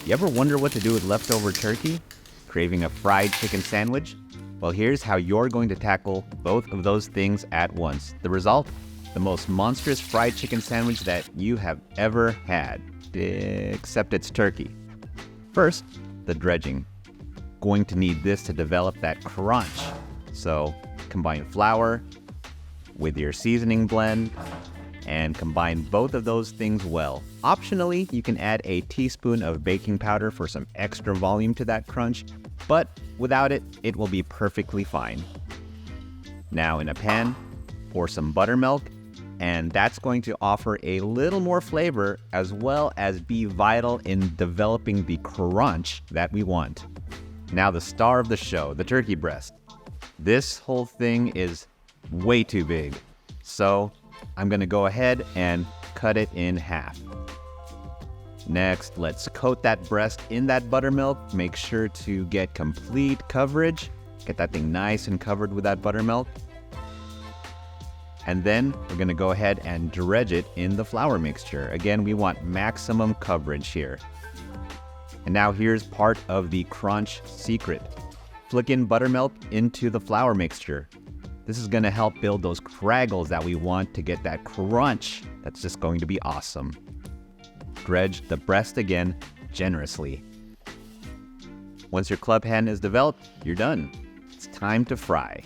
You ever wonder what to do with leftover turkey? Craving a fried chicken sandwich? Well, here's how you're going to tackle both of those things at once. The result? The most monstrous fried chicken sandwich that you have ever had. Except it's turkey. First, the dredging. Going to need this to develop that crunch. So, combine flour with your seasoning blend and combine both of those things well. Optionally, you can add a teaspoon of baking powder for some extra volume to that crunch, but without it, it will be perfectly fine. Now in a pan, pour some buttermilk, and that's going to offer a little more flavor as well as be vital in developing the crunch that we want. Now the star of the show, the turkey breast. This whole thing is way too big, so I'm gonna go ahead and cut it in half. Next, let's coat that breast in that buttermilk. Make sure to get complete coverage. Get that thing nice and covered with that buttermilk. And then we're gonna go ahead and dredge it in the flour mixture. Again, we want maximum coverage here. And now here's part of the crunch secret. Flick in buttermilk into the flour mixture. This is gonna help build those craggles that we want to get that crunch. That's just going to be awesome. Dredge the breast again generously. Once your club hand is developed, you're done. It's time to fry.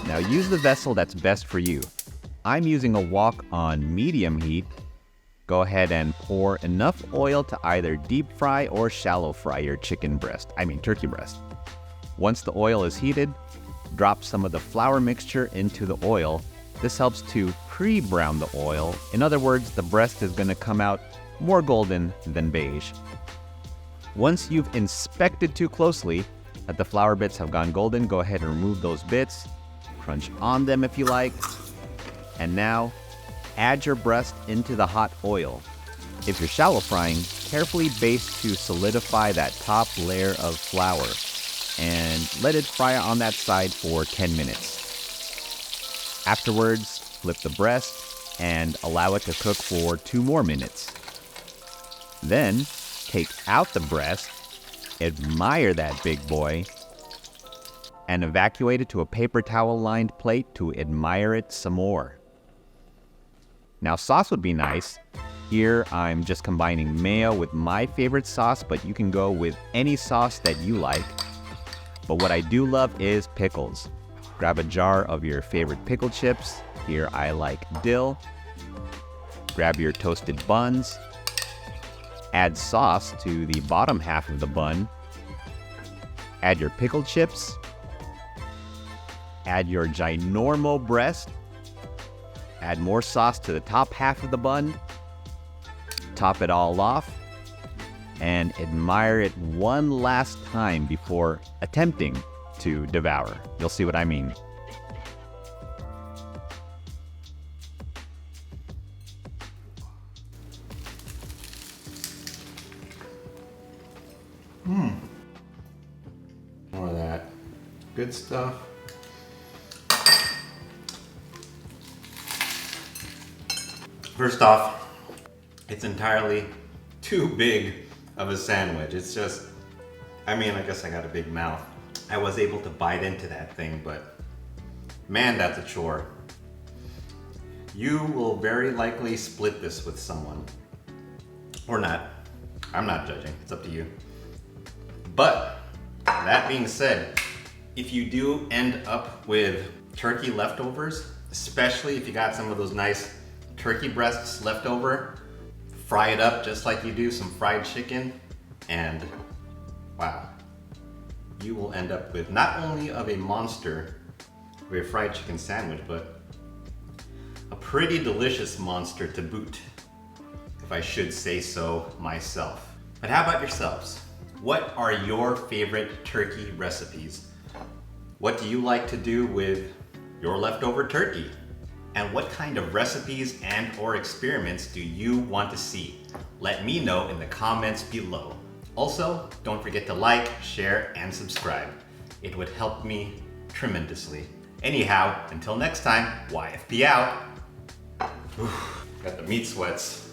Now use the vessel that's best for you. I'm using a wok on medium heat. Go ahead and pour enough oil to either deep fry or shallow fry your turkey breast. Once the oil is heated, drop some of the flour mixture into the oil. This helps to pre-brown the oil. In other words, the breast is going to come out more golden than beige. Once you've inspected too closely that the flour bits have gone golden, go ahead and remove those bits. Crunch on them if you like. And now, add your breast into the hot oil. If you're shallow frying, carefully baste to solidify that top layer of flour and let it fry on that side for 10 minutes. Afterwards, flip the breast and allow it to cook for 2 more minutes. Then, take out the breast, admire that big boy, and evacuate it to a paper towel-lined plate to admire it some more. Now, sauce would be nice. Here, I'm just combining mayo with my favorite sauce, but you can go with any sauce that you like. But what I do love is pickles. Grab a jar of your favorite pickle chips. Here, I like dill. Grab your toasted buns. Add sauce to the bottom half of the bun. Add your pickle chips. Add your ginormo breast. Add more sauce to the top half of the bun. Top it all off. And admire it one last time before attempting to devour. You'll see what I mean. More of that good stuff. First off, it's entirely too big of a sandwich. It's just, I guess I got a big mouth. I was able to bite into that thing, but man, that's a chore. You will very likely split this with someone. Or not. I'm not judging, it's up to you. But, that being said, if you do end up with turkey leftovers, especially if you got some of those nice turkey breasts left over, fry it up just like you do some fried chicken, and wow, you will end up with not only of a monster of a fried chicken sandwich, but a pretty delicious monster to boot, if I should say so myself. But how about yourselves? What are your favorite turkey recipes? What do you like to do with your leftover turkey? And what kind of recipes and or experiments do you want to see? Let me know in the comments below. Also, don't forget to like, share, and subscribe. It would help me tremendously. Anyhow, until next time, YFP out. Got the meat sweats.